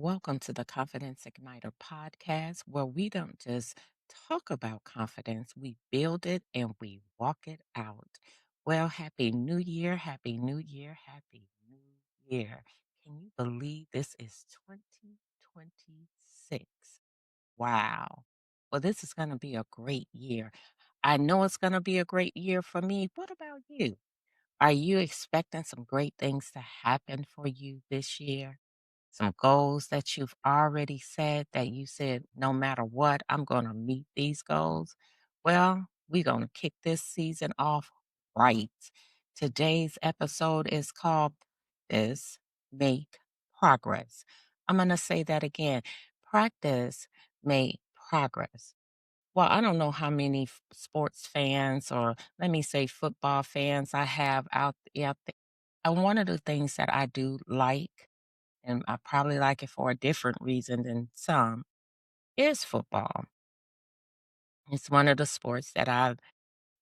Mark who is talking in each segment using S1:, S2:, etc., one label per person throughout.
S1: Welcome to the Confidence Igniter podcast, where we don't just talk about confidence, we build it and we walk it out. Well, Happy New Year, Happy New Year, Happy New Year. Can you believe this is 2026? Wow. Well, this is going to be a great year. I know it's going to be a great year for me. What about you? Are you expecting some great things to happen for you this year? Some goals that you've already set that you said, no matter what, I'm going to meet these goals? Well, we're going to kick this season off right. Today's episode is called This Make Progress. I'm going to say that again. Practice make progress. Well, I don't know how many sports fans or let me say football fans I have out there. And one of the things that I do like, and I probably like it for a different reason than some, is football. It's one of the sports that I've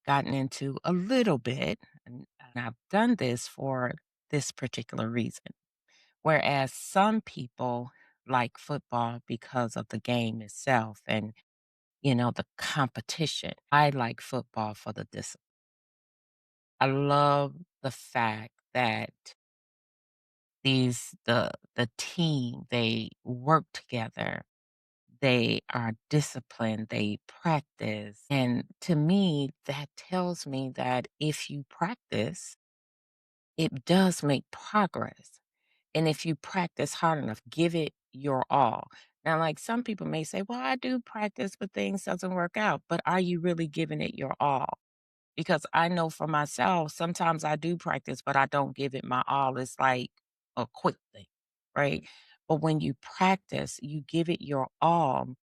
S1: gotten into a little bit, and I've done this for this particular reason. Whereas some people like football because of the game itself and, the competition. I like football for the discipline. I love the fact that the team, they work together. They are disciplined, they practice. And to me, that tells me that if you practice, it does make progress. And if you practice hard enough, give it your all. Now, like some people may say, well, I do practice, but things doesn't work out. But are you really giving it your all? Because I know for myself, sometimes I do practice, but I don't give it my all. It's like a quick thing, right? But when you practice, you give it your all,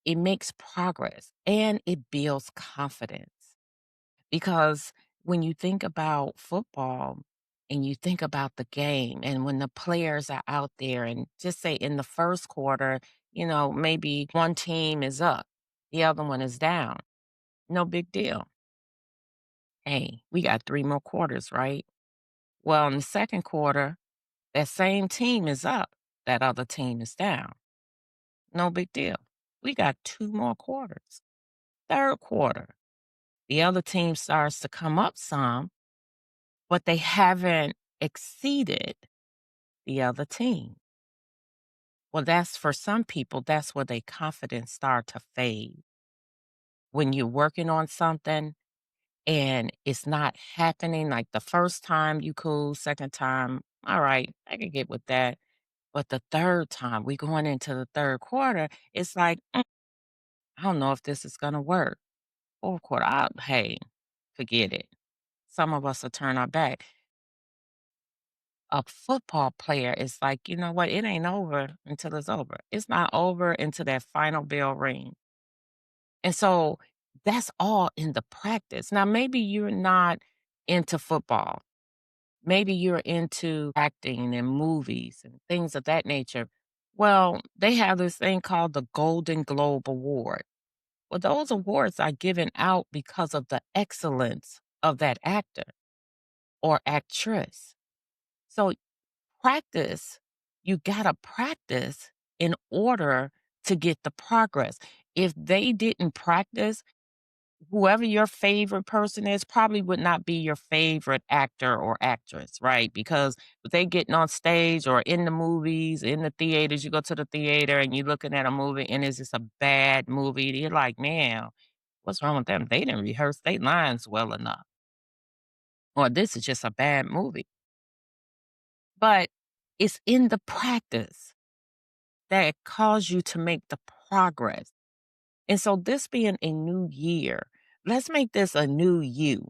S1: it makes progress and it builds confidence. Because when you think about football and you think about the game, and when the players are out there, and just say in the first quarter, maybe one team is up, the other one is down. No big deal. Hey, we got three more quarters, right? Well, in the second quarter, that same team is up, that other team is down. No big deal. We got two more quarters. Third quarter, the other team starts to come up some, but they haven't exceeded the other team. Well, that's for some people, that's where their confidence start to fade. When you're working on something and it's not happening, like the first time you cool, second time, all right, I can get with that. But the third time, we going into the third quarter, it's like, I don't know if this is gonna work. Fourth quarter, hey, forget it. Some of us will turn our back. A football player is like, you know what? It ain't over until it's over. It's not over until that final bell ring. And so that's all in the practice. Now, maybe you're not into football. Maybe you're into acting and movies and things of that nature. Well, they have this thing called the Golden Globe Award. Well, those awards are given out because of the excellence of that actor or actress. So practice. You gotta practice in order to get the progress. If they didn't practice, whoever your favorite person is probably would not be your favorite actor or actress, right? Because if they getting on stage or in the movies, in the theaters, you go to the theater and you're looking at a movie and it's just a bad movie. You're like, man, what's wrong with them? They didn't rehearse their lines well enough. Or this is just a bad movie. But it's in the practice that cause you to make the progress. And so this being a new year, let's make this a new you.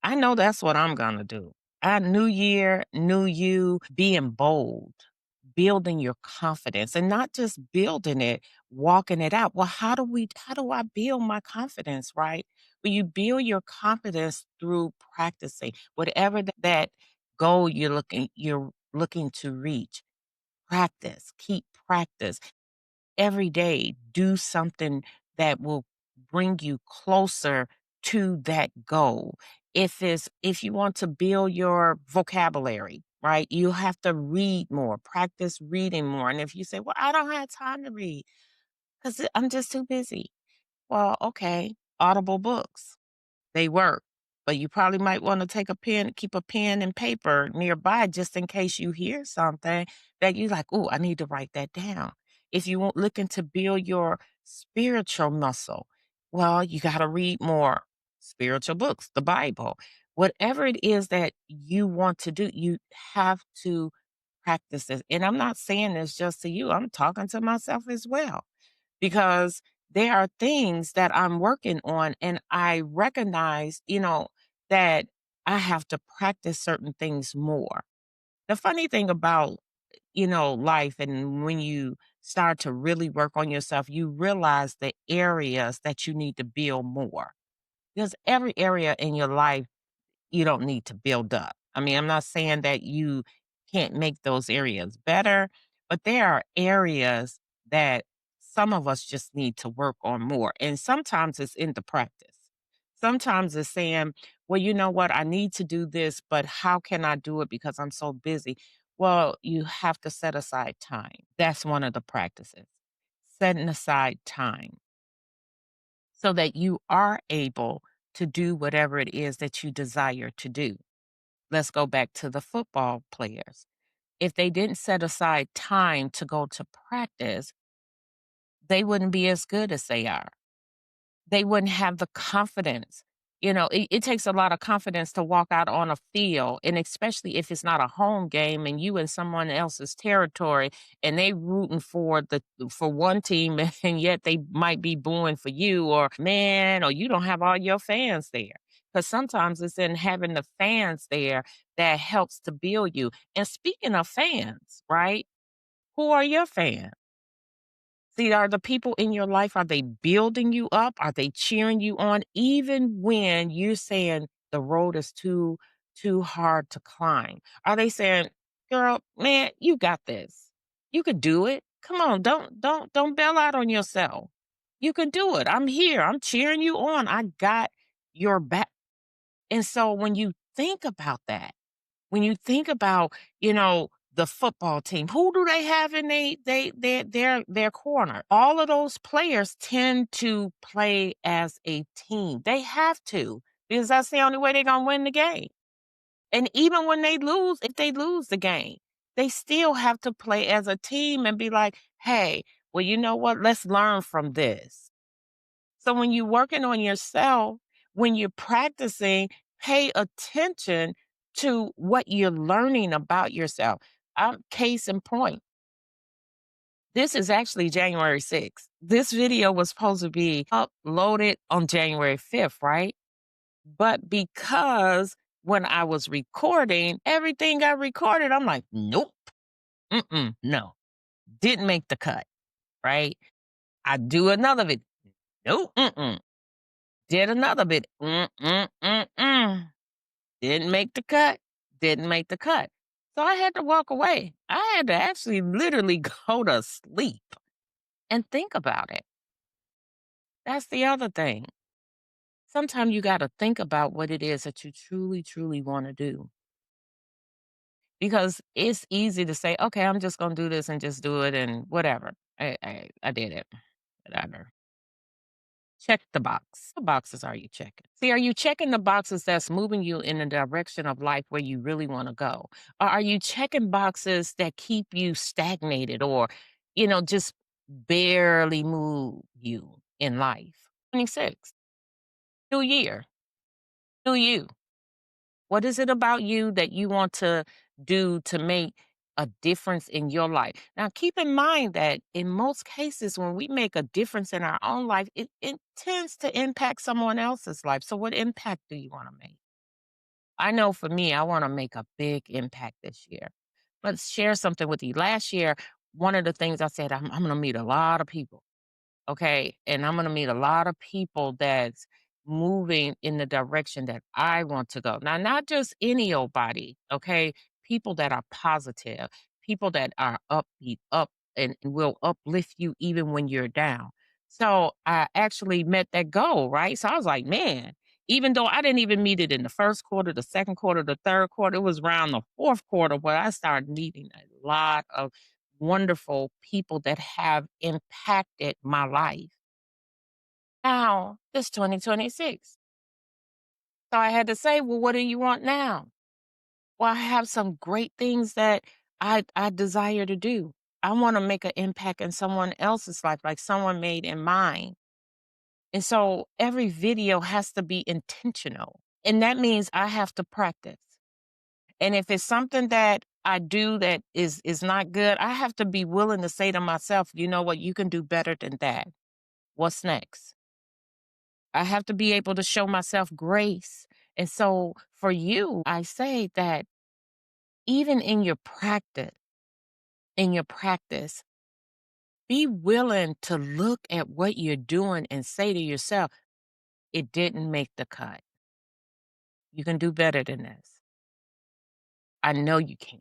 S1: I know that's what I'm going to do. A new year, new you, being bold, building your confidence and not just building it, walking it out. Well, how do I build my confidence, right? Well, you build your confidence through practicing whatever that goal you're looking to reach. Practice, keep practice every day. Do something that will bring you closer to that goal. If you want to build your vocabulary, right? You have to read more, practice reading more. And if you say, well, I don't have time to read because I'm just too busy. Well, okay, Audible books. They work, but you probably might wanna take a pen keep a pen and paper nearby just in case you hear something that you like, "Ooh, I need to write that down." If you want looking to build your spiritual muscle, well, you gotta read more spiritual books, the Bible. Whatever it is that you want to do, you have to practice this, and I'm not saying this just to you, I'm talking to myself as well because there are things that I'm working on and I recognize, that I have to practice certain things more. The funny thing about, life and when you start to really work on yourself, you realize the areas that you need to build more. Because every area in your life you don't need to build up. I mean, I'm not saying that you can't make those areas better, but there are areas that some of us just need to work on more. And sometimes it's in the practice. Sometimes it's saying, well, you know what? I need to do this, but how can I do it because I'm so busy? Well, you have to set aside time. That's one of the practices. Setting aside time so that you are able to do whatever it is that you desire to do. Let's go back to the football players. If they didn't set aside time to go to practice, they wouldn't be as good as they are. They wouldn't have the confidence. It takes a lot of confidence to walk out on a field, and especially if it's not a home game and you in someone else's territory and they rooting for one team and yet they might be booing for you or man, or you don't have all your fans there. Because sometimes it's in having the fans there that helps to build you. And speaking of fans, right? Who are your fans? See, are the people in your life, are they building you up? Are they cheering you on even when you're saying the road is too hard to climb? Are they saying, "Girl, man, you got this. You could do it. Come on, don't bail out on yourself. You can do it. I'm here. I'm cheering you on. I got your back." And so when you think about that, when you think about, the football team, who do they have in their corner? All of those players tend to play as a team. They have to, because that's the only way they're gonna win the game. And even when they lose, if they lose the game, they still have to play as a team and be like, hey, well, you know what? Let's learn from this. So when you're working on yourself, when you're practicing, pay attention to what you're learning about yourself. Case in point, this is actually January 6th. This video was supposed to be uploaded on January 5th, right? But because when I was recording, everything got recorded, I'm like, nope, no, didn't make the cut, right? I do another video. Nope, did another bit. Didn't make the cut. Didn't make the cut. So I had to walk away. I had to actually literally go to sleep and think about it. That's the other thing. Sometimes you got to think about what it is that you truly, truly want to do. Because it's easy to say, okay, I'm just going to do this and just do it and whatever. I did it. Whatever. Check the box. What boxes are you checking? See, are you checking the boxes that's moving you in the direction of life where you really want to go? Or are you checking boxes that keep you stagnated or, just barely move you in life? 26, new year, new you. What is it about you that you want to do to make a difference in your life? Now, keep in mind that in most cases, when we make a difference in our own life, it tends to impact someone else's life. So, what impact do you want to make? I know for me, I want to make a big impact this year. Let's share something with you. Last year, one of the things I said, I'm going to meet a lot of people. Okay. And I'm going to meet a lot of people that's moving in the direction that I want to go. Now, not just any old body. Okay. People that are positive, people that are upbeat, up and will uplift you even when you're down. So I actually met that goal, right? So I was like, man, Even though I didn't even meet it in the first quarter, the second quarter, the third quarter, it was around the fourth quarter where I started meeting a lot of wonderful people that have impacted my life. Now, it's 2026. So I had to say, well, what do you want now? Well, I have some great things that I desire to do. I want to make an impact in someone else's life, like someone made in mine. And so every video has to be intentional. And that means I have to practice. And if it's something that I do that is not good, I have to be willing to say to myself, you know what, you can do better than that. What's next? I have to be able to show myself grace. And so for you, I say that even in your practice, be willing to look at what you're doing and say to yourself, it didn't make the cut. You can do better than this. I know you can.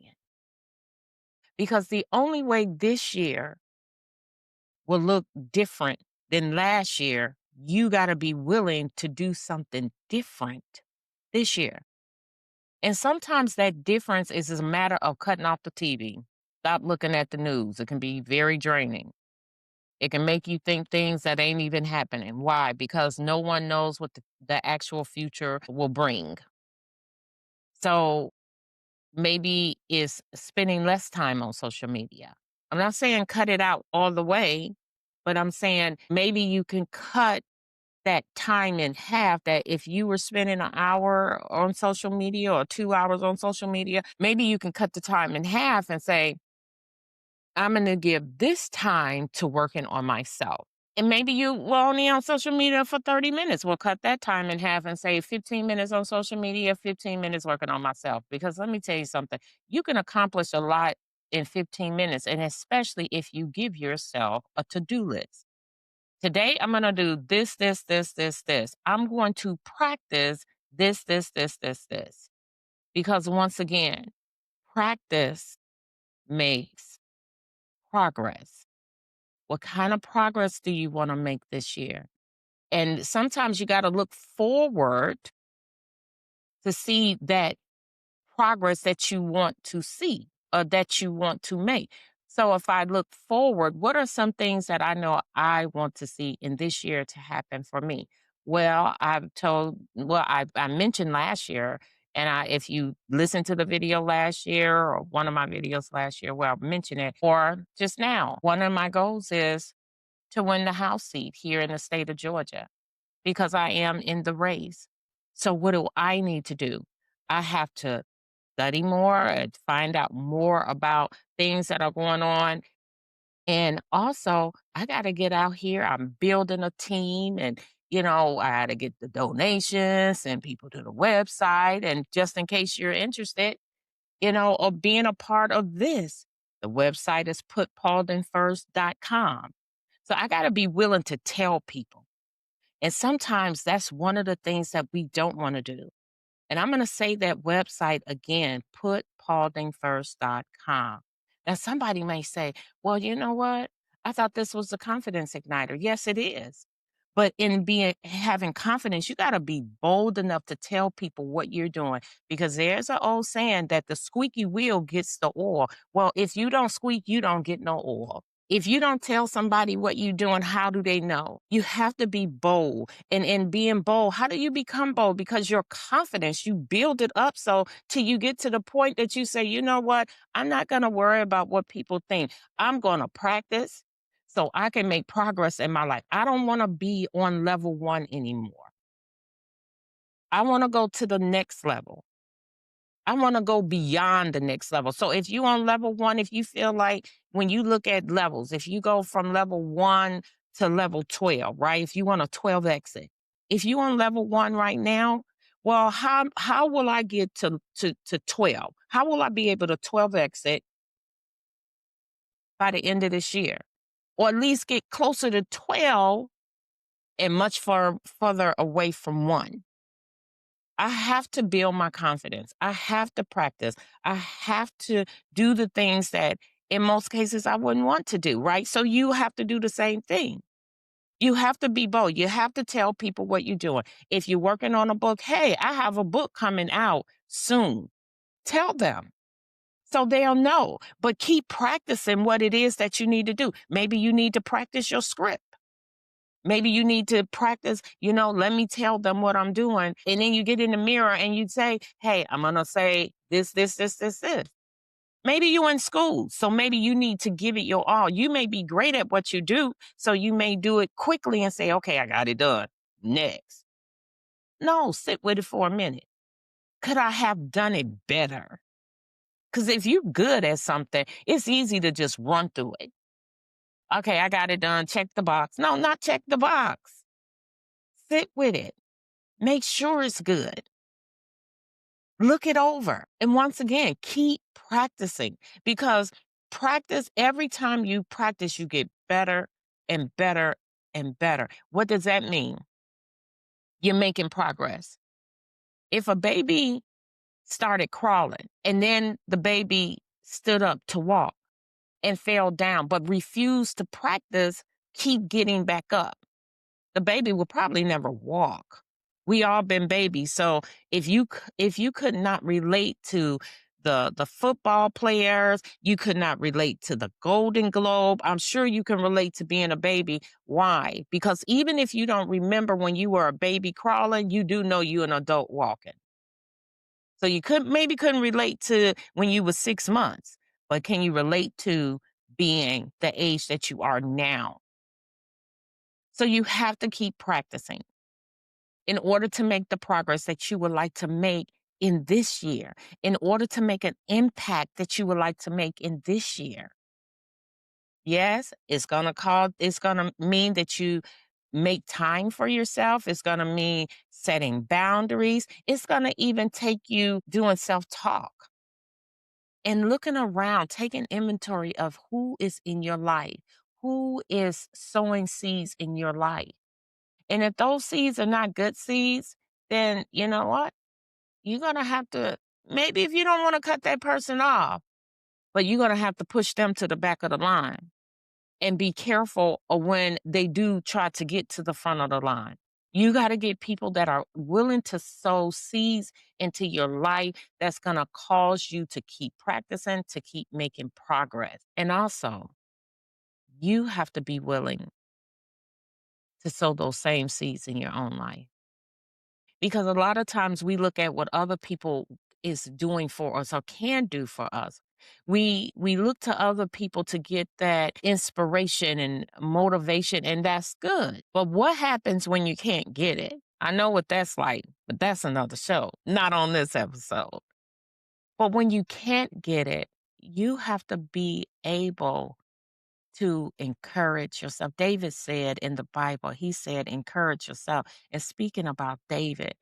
S1: Because the only way this year will look different than last year, you got to be willing to do something different this year. And sometimes that difference is a matter of cutting off the TV. Stop looking at the news. It can be very draining. It can make you think things that ain't even happening. Why? Because no one knows what the actual future will bring. So maybe is spending less time on social media. I'm not saying cut it out all the way, but I'm saying maybe you can cut that time in half. That if you were spending an hour on social media or 2 hours on social media, maybe you can cut the time in half and say, I'm going to give this time to working on myself. And maybe you were only on social media for 30 minutes. We'll cut that time in half and say 15 minutes on social media, 15 minutes working on myself. Because let me tell you something, you can accomplish a lot in 15 minutes, and especially if you give yourself a to do list. Today, I'm going to do this, this, this, this, this. I'm going to practice this, this, this, this, this. Because once again, practice makes progress. What kind of progress do you want to make this year? And sometimes you got to look forward to see that progress that you want to see or that you want to make. So if I look forward, what are some things that I know I want to see in this year to happen for me? Well, I mentioned last year, and if you listen to the video last year or one of my videos last year, well, I mentioned it, or just now, one of my goals is to win the House seat here in the state of Georgia because I am in the race. So what do I need to do? I have to study more and find out more about things that are going on. And also, I got to get out here. I'm building a team and I got to get the donations and people to the website. And just in case you're interested, of being a part of this, the website is putpauldingfirst.com. So I got to be willing to tell people. And sometimes that's one of the things that we don't want to do. And I'm going to say that website again, putpauldingfirst.com. Now, somebody may say, well, you know what? I thought this was a confidence igniter. Yes, it is. But in having confidence, you got to be bold enough to tell people what you're doing because there's an old saying that the squeaky wheel gets the oil. Well, if you don't squeak, you don't get no oil. If you don't tell somebody what you're doing, how do they know? You have to be bold. And in being bold, how do you become bold? Because your confidence, you build it up so till you get to the point that you say, you know what? I'm not going to worry about what people think. I'm going to practice so I can make progress in my life. I don't want to be on level one anymore. I want to go to the next level. I want to go beyond the next level. So if you on level one, if you feel like when you look at levels, if you go from level one to level 12, right? If you want a 12 exit, if you on level one right now, well, how will I get to 12? How will I be able to 12 exit by the end of this year? Or at least get closer to 12 and much further away from one. I have to build my confidence. I have to practice. I have to do the things that in most cases I wouldn't want to do, right? So you have to do the same thing. You have to be bold. You have to tell people what you're doing. If you're working on a book, hey, I have a book coming out soon. Tell them so they'll know. But keep practicing what it is that you need to do. Maybe you need to practice your script. Maybe you need to practice, let me tell them what I'm doing. And then you get in the mirror and you say, hey, I'm going to say this, this, this, this, this. Maybe you're in school, so maybe you need to give it your all. You may be great at what you do, so you may do it quickly and say, okay, I got it done. Next. No, sit with it for a minute. Could I have done it better? Because if you're good at something, it's easy to just run through it. Okay, I got it done. Check the box. No, not check the box. Sit with it. Make sure it's good. Look it over. And once again, keep practicing because every time you practice, you get better and better and better. What does that mean? You're making progress. If a baby started crawling and then the baby stood up to walk and fell down, but refused to practice, keep getting back up, the baby will probably never walk. We all been babies. So if you could not relate to the football players, you could not relate to the Golden Globe. I'm sure you can relate to being a baby. Why? Because even if you don't remember when you were a baby crawling, you do know you're an adult walking. So you couldn't relate to when you were 6 months, but can you relate to being the age that you are now? So you have to keep practicing in order to make the progress that you would like to make in this year, in order to make an impact that you would like to make in this year. Yes, it's going to mean that you make time for yourself. It's going to mean setting boundaries. It's going to even take you doing self-talk and looking around, taking inventory of who is in your life, who is sowing seeds in your life. And if those seeds are not good seeds, then you know what? You're going to have to, maybe if you don't want to cut that person off, but you're going to have to push them to the back of the line and be careful of when they do try to get to the front of the line. You got to get people that are willing to sow seeds into your life that's going to cause you to keep practicing, to keep making progress. And also, you have to be willing to sow those same seeds in your own life. Because a lot of times we look at what other people is doing for us or can do for us. We look to other people to get that inspiration and motivation, and that's good. But what happens when you can't get it? I know what that's like, but that's another show, not on this episode. But when you can't get it, you have to be able to encourage yourself. David said in the Bible, he said, encourage yourself. And speaking about David,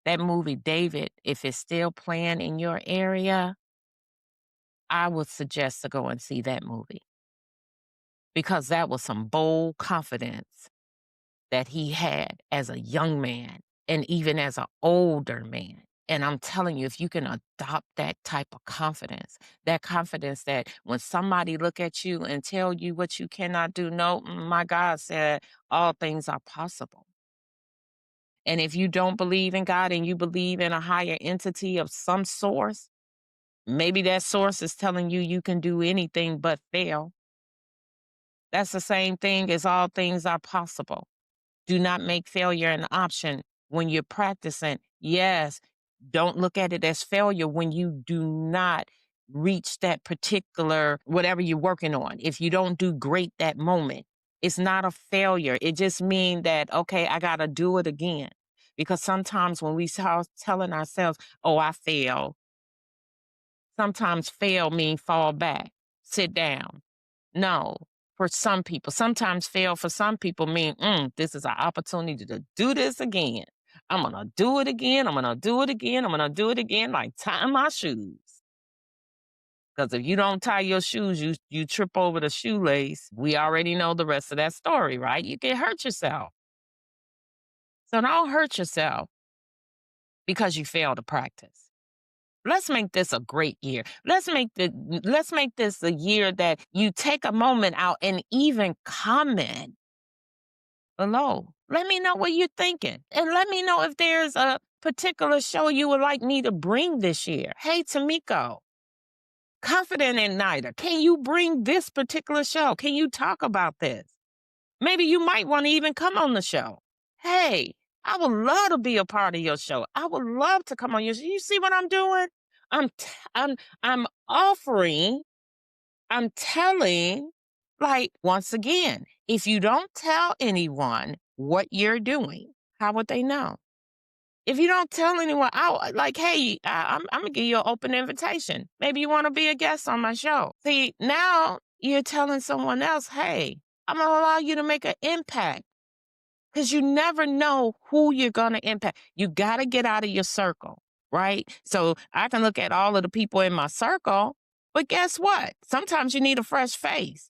S1: that movie, David, if it's still playing in your area, I would suggest to go and see that movie because that was some bold confidence that he had as a young man and even as an older man. And I'm telling you, if you can adopt that type of confidence, that confidence that when somebody look at you and tell you what you cannot do, no, my God said all things are possible. And if you don't believe in God and you believe in a higher entity of some source, maybe that source is telling you you can do anything but fail. That's the same thing as all things are possible. Do not make failure an option when you're practicing. Yes, don't look at it as failure when you do not reach that particular whatever you're working on. If you don't do great that moment, it's not a failure. It just means that, okay, I got to do it again. Because sometimes when we start telling ourselves, oh, I failed, sometimes fail means fall back, sit down. No, for some people. Sometimes fail for some people mean, this is an opportunity to do this again. I'm going to do it again. I'm going to do it again. I'm going to do it again, like tying my shoes. Because if you don't tie your shoes, you trip over the shoelace. We already know the rest of that story, right? You can hurt yourself. So don't hurt yourself because you failed to practice. Let's make this a great year. Let's make this a year that you take a moment out and even comment. below. Let me know what you're thinking. And let me know if there's a particular show you would like me to bring this year. Hey, Tamiko, Confident Igniter, can you bring this particular show? Can you talk about this? Maybe you might want to even come on the show. Hey, I would love to be a part of your show. I would love to come on your show. You see what I'm doing? I'm t- I'm I'm offering, I'm telling, like, once again, if you don't tell anyone what you're doing, how would they know? If you don't tell anyone, like, hey, I'm gonna give you an open invitation. Maybe you want to be a guest on my show. See, now you're telling someone else, hey, I'm gonna allow you to make an impact because you never know who you're gonna impact. You gotta get out of your circle, right? So I can look at all of the people in my circle, but guess what? Sometimes you need a fresh face.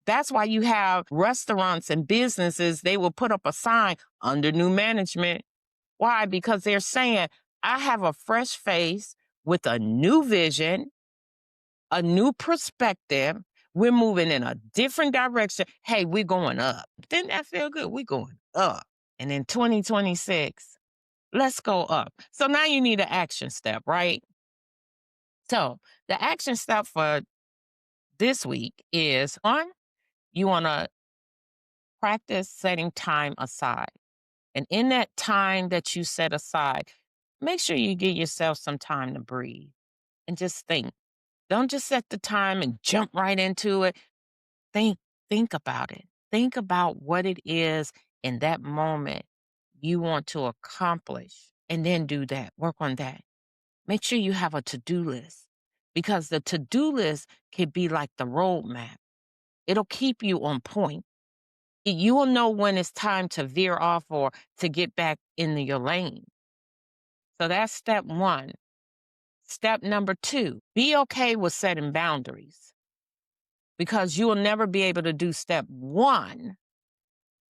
S1: That's why you have restaurants and businesses, they will put up a sign under new management. Why? Because they're saying, I have a fresh face with a new vision, a new perspective. We're moving in a different direction. Hey, we're going up. Didn't that feel good? We're going up. And in 2026, let's go up. So now you need an action step, right? So the action step for this week is one, you want to practice setting time aside. And in that time that you set aside, make sure you give yourself some time to breathe and just think. Don't just set the time and jump right into it. Think, think about it. Think about what it is in that moment you want to accomplish and then do that. Work on that. Make sure you have a to-do list because the to-do list can be like the roadmap. It'll keep you on point. You will know when it's time to veer off or to get back into your lane. So that's step one. Step number two, be okay with setting boundaries because you will never be able to do step one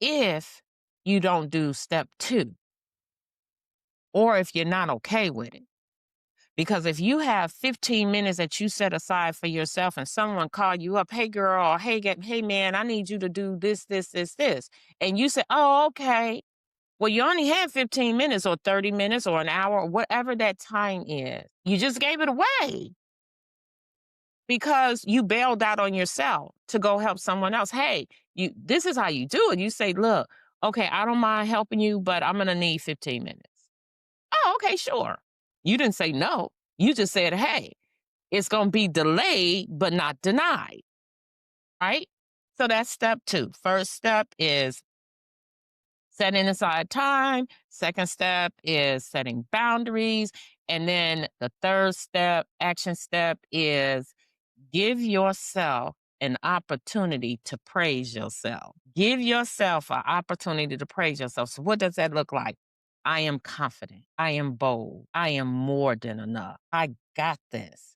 S1: if you don't do step two or if you're not okay with it. Because if you have 15 minutes that you set aside for yourself and someone call you up, hey girl, or hey man, I need you to do this, and you say, oh, okay. Well, you only had 15 minutes or 30 minutes or an hour or whatever that time is. You just gave it away because you bailed out on yourself to go help someone else. Hey, this is how you do it. You say, look, okay, I don't mind helping you, but I'm going to need 15 minutes. Oh, okay, sure. You didn't say no. You just said, hey, it's going to be delayed, but not denied. Right? So that's step two. First step is setting aside time. Second step is setting boundaries. And then the third step, action step, is give yourself an opportunity to praise yourself. Give yourself an opportunity to praise yourself. So, what does that look like? I am confident. I am bold. I am more than enough. I got this.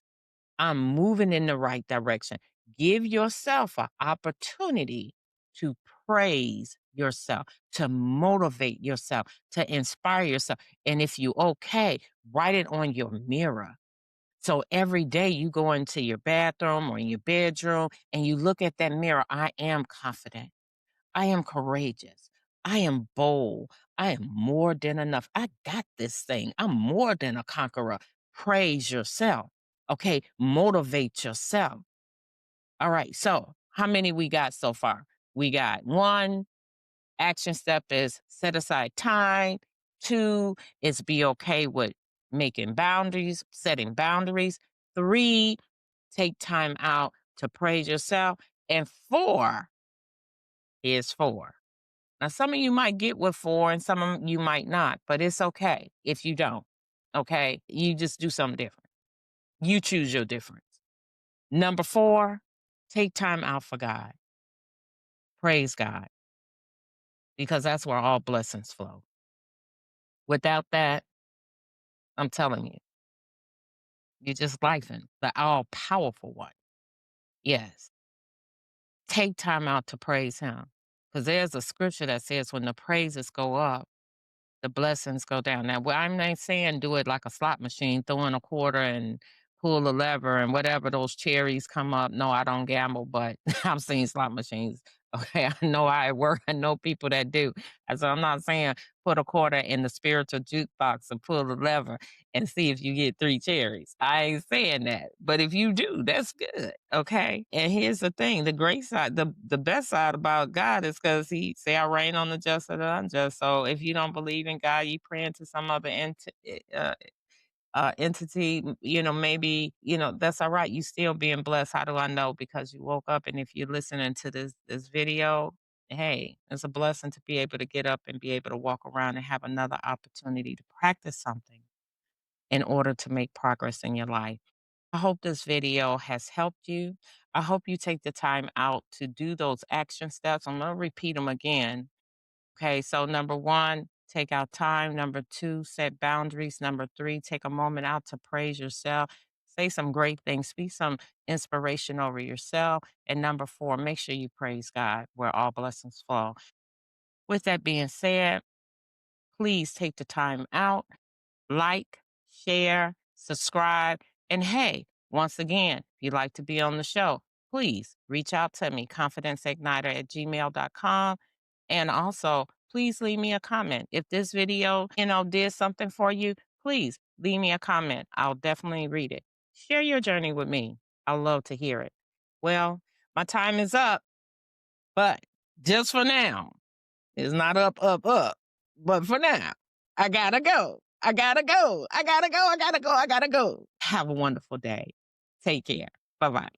S1: I'm moving in the right direction. Give yourself an opportunity to praise yourself, to motivate yourself, to inspire yourself. And if you okay, write it on your mirror. So every day you go into your bathroom or in your bedroom and you look at that mirror, I am confident. I am courageous. I am bold. I am more than enough. I got this thing. I'm more than a conqueror. Praise yourself. Okay. Motivate yourself. All right. So, how many we got so far? We got one, action step is set aside time. Two is be okay with making boundaries, setting boundaries. Three, take time out to praise yourself. And four is four. Now, some of you might get with four and some of you might not, but it's okay if you don't. Okay. You just do something different. You choose your difference. Number four, take time out for God. Praise God because that's where all blessings flow. Without that, I'm telling you, you're just lifing the all powerful one. Yes. Take time out to praise Him because there's a scripture that says when the praises go up, the blessings go down. Now, well, I'm not saying do it like a slot machine, throw in a quarter and pull a lever and whatever those cherries come up. No, I don't gamble, but I've seen slot machines. Okay, I know how it work. I know people that do. And so I'm not saying put a quarter in the spiritual jukebox and pull the lever and see if you get 3 cherries. I ain't saying that. But if you do, that's good. Okay. And here's the thing, the great side, the best side about God is because he say I reign on the just and the unjust. So if you don't believe in God, you praying to some other entity, maybe, that's all right. You still being blessed. How do I know? Because you woke up, and if you're listening to this video, hey, it's a blessing to be able to get up and be able to walk around and have another opportunity to practice something in order to make progress in your life. I hope this video has helped you. I hope you take the time out to do those action steps. I'm going to repeat them again. Okay, so number one, take out time. Number two, set boundaries. Number three, take a moment out to praise yourself. Say some great things, speak some inspiration over yourself. And number four, make sure you praise God where all blessings flow. With that being said, please take the time out, like, share, subscribe. And hey, once again, if you'd like to be on the show, please reach out to me, confidenceigniter@gmail.com. And also, please leave me a comment. If this video, did something for you, please leave me a comment. I'll definitely read it. Share your journey with me. I love to hear it. Well, my time is up, but just for now, it's not up, up, up. But for now, I gotta go. I gotta go. I gotta go. I gotta go. I gotta go. Have a wonderful day. Take care. Bye bye.